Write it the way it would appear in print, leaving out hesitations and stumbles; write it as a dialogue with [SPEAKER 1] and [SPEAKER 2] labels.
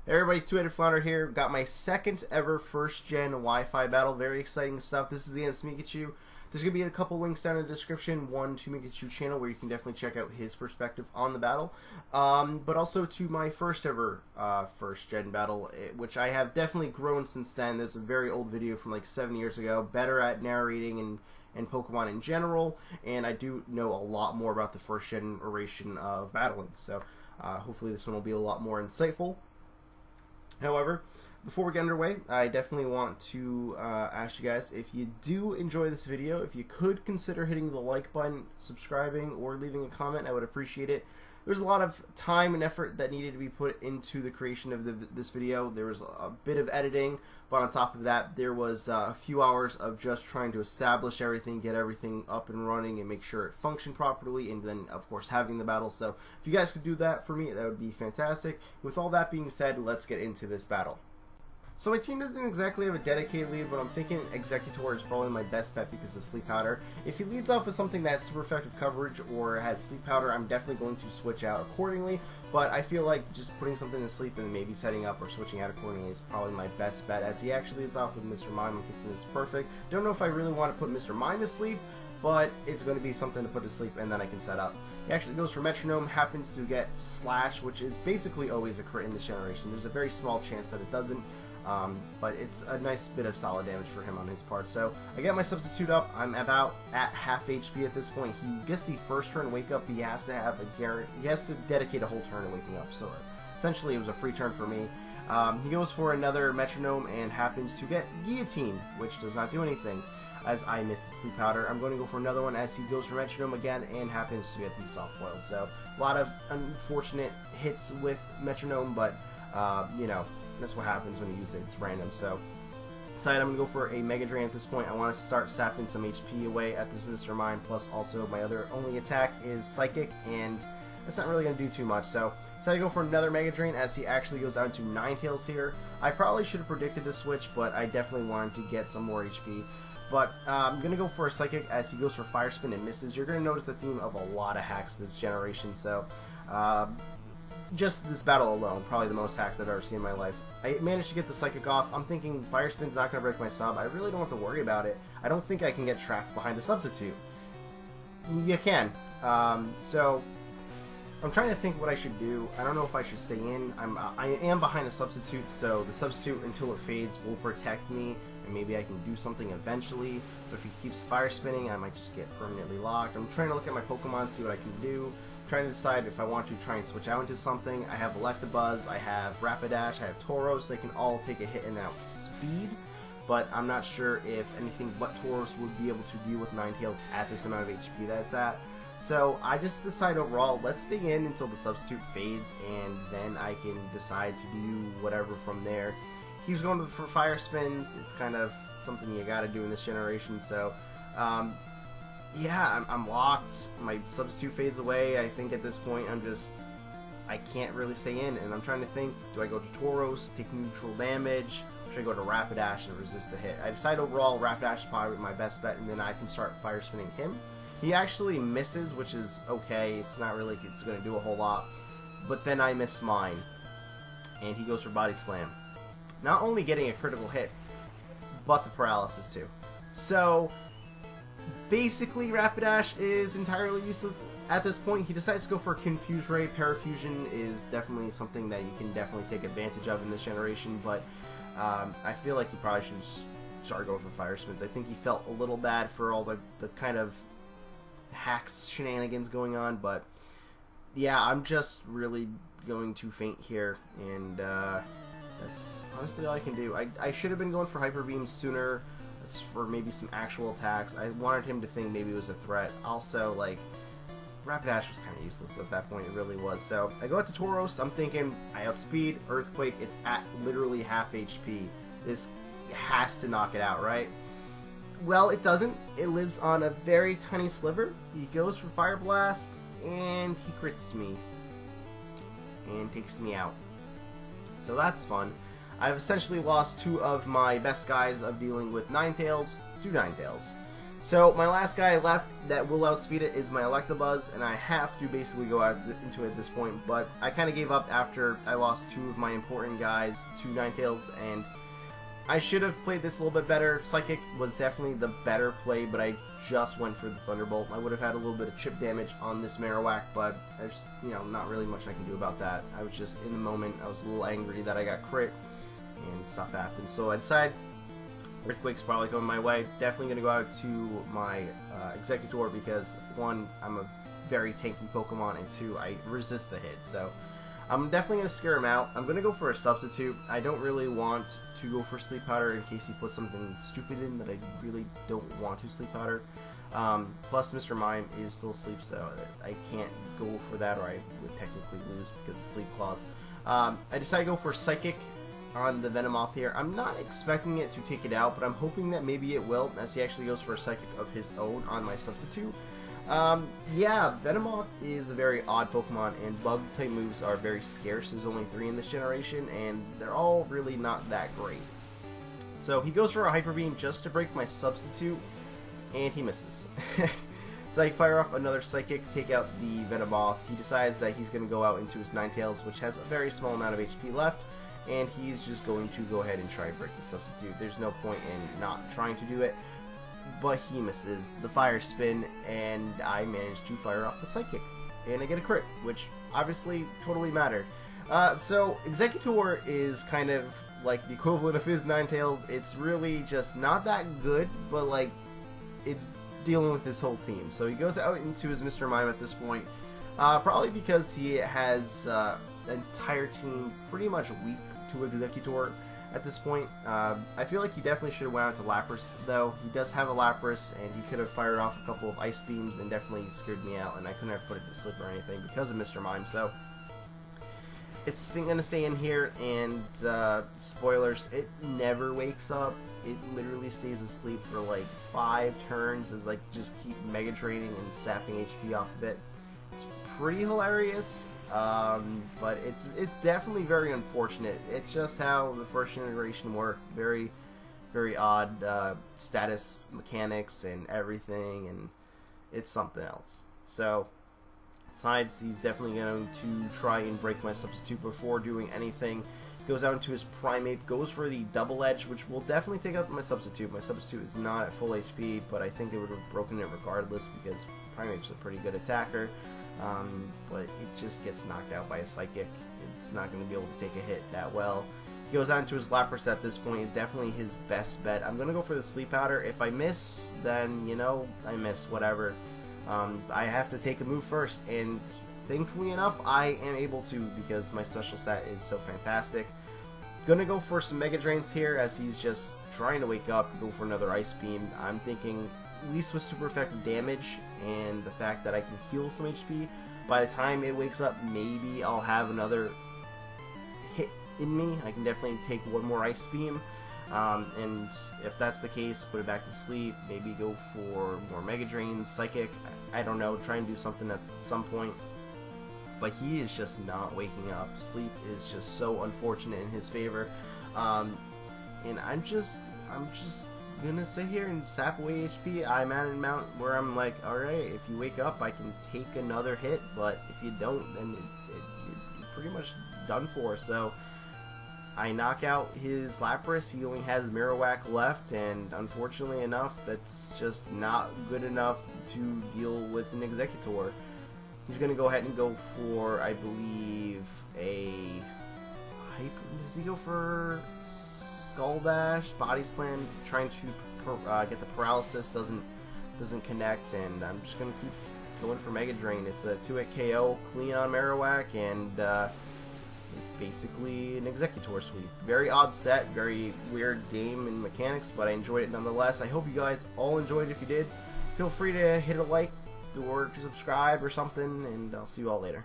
[SPEAKER 1] Hey everybody, TwoHeadedFlounder here. Got my second ever first gen Wi-Fi battle. Very exciting stuff. This is the Exeggcutioner. There's going to be a couple links down in the description. One to Exeggcutioner channel where you can definitely check out his perspective on the battle. But also to my first ever first gen battle, which I have definitely grown since then. There's a very old video from like 7 years ago. Better at narrating and Pokemon in general. And I do know a lot more about the first generation of battling. So hopefully this one will be a lot more insightful. However, before we get underway, I definitely want to ask you guys, if you do enjoy this video, if you could consider hitting the like button, subscribing, or leaving a comment, I would appreciate it. There's a lot of time and effort that needed to be put into the creation of this video. There was a bit of editing, but on top of that, there was a few hours of just trying to establish everything, get everything up and running, and make sure it functioned properly, and then, of course, having the battle. So if you guys could do that for me, that would be fantastic. With all that being said, let's get into this battle. So my team doesn't exactly have a dedicated lead, but I'm thinking Exeggcutioner is probably my best bet because of Sleep Powder. If he leads off with something that's super effective coverage or has Sleep Powder, I'm definitely going to switch out accordingly. But I feel like just putting something to sleep and maybe setting up or switching out accordingly is probably my best bet. As he actually leads off with Mr. Mime, I'm thinking this is perfect. Don't know if I really want to put Mr. Mime to sleep, but it's going to be something to put to sleep and then I can set up. He actually goes for Metronome, happens to get Slash, which is basically always a crit in this generation. There's a very small chance that it doesn't. But it's a nice bit of solid damage for him on his part. So I get my substitute up. I'm about at half HP at this point. He gets the first turn wake up. He has to have a guarantee. He has to dedicate a whole turn to waking up. So essentially, it was a free turn for me. He goes for another Metronome and happens to get Guillotine, which does not do anything, as I miss the Sleep Powder. I'm going to go for another one as he goes for Metronome again and happens to get the Soft Boil. So a lot of unfortunate hits with Metronome, but you know, that's what happens when you use it. It's random. So decided I'm going to go for a Mega Drain at this point. I want to start sapping some HP away at this Mr. Mime. Plus also my other only attack is Psychic, and that's not really going to do too much. So decided to go for another Mega Drain as he actually goes down to Ninetales here. I probably should have predicted the switch, but I definitely wanted to get some more HP. But I'm going to go for a Psychic as he goes for Fire Spin and misses. You're going to notice the theme of a lot of hacks this generation. So just this battle alone, probably the most hacks I've ever seen in my life. I managed to get the Psychic off. I'm thinking Fire Spin's not going to break my sub. I really don't have to worry about it. I don't think I can get trapped behind a substitute. You can. So I'm trying to think what I should do. I don't know if I should stay in. I am behind a substitute, so the substitute until it fades will protect me, and maybe I can do something eventually. But if he keeps Fire Spinning, I might just get permanently locked. I'm trying to look at my Pokemon, see what I can do. Trying to decide if I want to try and switch out into something. I have Electabuzz, I have Rapidash, I have Tauros. They can all take a hit and out speed, but I'm not sure if anything but Tauros would be able to deal with Ninetales at this amount of HP that it's at. So I just decide overall, let's stay in until the substitute fades, and then I can decide to do whatever from there. He was going for Fire Spins. It's kind of something you gotta do in this generation, so yeah, I'm locked. My substitute fades away. I think at this point I can't really stay in, and I'm trying to think, do I go to Tauros, take neutral damage, or should I go to Rapidash and resist the hit? I decide overall Rapidash is probably my best bet, and then I can start Fire Spinning him. He actually misses, which is okay. It's not really, it's going to do a whole lot, but then I miss mine, and he goes for Body Slam. Not only getting a critical hit, but the paralysis too. So basically, Rapidash is entirely useless at this point. He decides to go for Confuse Ray. Parafusion is definitely something that you can definitely take advantage of in this generation, but I feel like he probably should start going for Fire Spins. I think he felt a little bad for all the kind of hacks shenanigans going on, but yeah, I'm just really going to faint here, and that's honestly all I can do. I should have been going for Hyper Beam sooner. It's for maybe some actual attacks. I wanted him to think maybe it was a threat. Also, like, Rapidash was kind of useless at that point. It really was. So I go out to Tauros. I'm thinking I outspeed Earthquake. It's at literally half HP. This has to knock it out, right? Well, it doesn't. It lives on a very tiny sliver. He goes for Fire Blast, and he crits me and takes me out. So that's fun. I've essentially lost two of my best guys of dealing with Ninetales to Ninetales. So my last guy left that will outspeed it is my Electabuzz, and I have to basically go out into it at this point, but I kind of gave up after I lost two of my important guys to Ninetales, and I should have played this a little bit better. Psychic was definitely the better play, but I just went for the Thunderbolt. I would have had a little bit of chip damage on this Marowak, but there's, you know, not really much I can do about that. I was just in the moment. I was a little angry that I got crit, and stuff happened. So I decided Earthquake's probably coming my way. Definitely going to go out to my Exeggutioner because, one, I'm a very tanky Pokemon, and two, I resist the hit. So I'm definitely going to scare him out. I'm going to go for a substitute. I don't really want to go for Sleep Powder in case he puts something stupid in that I really don't want to Sleep Powder. Plus, Mr. Mime is still asleep, so I can't go for that, or I would technically lose because of Sleep Claws. I decided to go for Psychic on the Venomoth here. I'm not expecting it to take it out, but I'm hoping that maybe it will, as he actually goes for a Psychic of his own on my substitute. Yeah, Venomoth is a very odd Pokemon, and Bug-type moves are very scarce. There's only 3 in this generation, and they're all really not that great. So he goes for a Hyper Beam just to break my substitute, and he misses. So I fire off another Psychic, take out the Venomoth. He decides that he's going to go out into his Ninetales, which has a very small amount of HP left, and he's just going to go ahead and try and break the substitute. There's no point in not trying to do it, but he misses the Fire Spin, and I manage to fire off the Psychic, and I get a crit, which obviously totally mattered. So Exeggutioner is kind of like the equivalent of his Ninetales. It's really just not that good, but like it's dealing with his whole team. So he goes out into his Mr. Mime at this point, probably because he has an entire team pretty much weak to Exeggutioner at this point. I feel like he definitely should have went out to Lapras, though. He does have a Lapras, and he could have fired off a couple of Ice Beams and definitely scared me out, and I couldn't have put it to sleep or anything because of Mr. Mime. So it's going to stay in here, and spoilers, it never wakes up. It literally stays asleep for like 5 turns as like just keep Mega Draining and sapping HP off of it. It's pretty hilarious. But it's definitely very unfortunate. It's just how the first generation worked. Very, very odd status mechanics and everything, and it's something else. So, besides, he's definitely going to try and break my substitute before doing anything. Goes out into his Primeape, goes for the Double Edge, which will definitely take out my substitute. My substitute is not at full HP, but I think it would have broken it regardless because Primeape's a pretty good attacker. But it just gets knocked out by a Psychic. It's not going to be able to take a hit that well. He goes on to his Lapras at this point. Definitely his best bet. I'm going to go for the Sleep Powder. If I miss, then, you know, I miss. Whatever. I have to take a move first. And thankfully enough, I am able to because my special stat is so fantastic. Gonna go for some Mega Drains here as he's just trying to wake up. Go for another Ice Beam. I'm thinking at least with super effective damage and the fact that I can heal some HP, by the time it wakes up, maybe I'll have another hit in me. I can definitely take one more Ice Beam, and if that's the case, put it back to sleep, maybe go for more Mega Drains, Psychic, I don't know, try and do something at some point. But he is just not waking up. Sleep is just so unfortunate in his favor, and I'm just gonna sit here and sap away HP. I'm at an amount where I'm like, alright, if you wake up I can take another hit, but if you don't, then you're pretty much done for. So I knock out his Lapras. He only has Marowak left, and unfortunately enough, that's just not good enough to deal with an Exeggutioner. He's gonna go ahead and go for, I believe, a does he go for Skull Dash, Body Slam, trying to get the paralysis, doesn't connect, and I'm just gonna keep going for Mega Drain. It's a 2-hit KO, clean on Marowak, and it's basically an Exeggutioner sweep. Very odd set, very weird game and mechanics, but I enjoyed it nonetheless. I hope you guys all enjoyed it. If you did, feel free to hit a like or to subscribe or something, and I'll see you all later.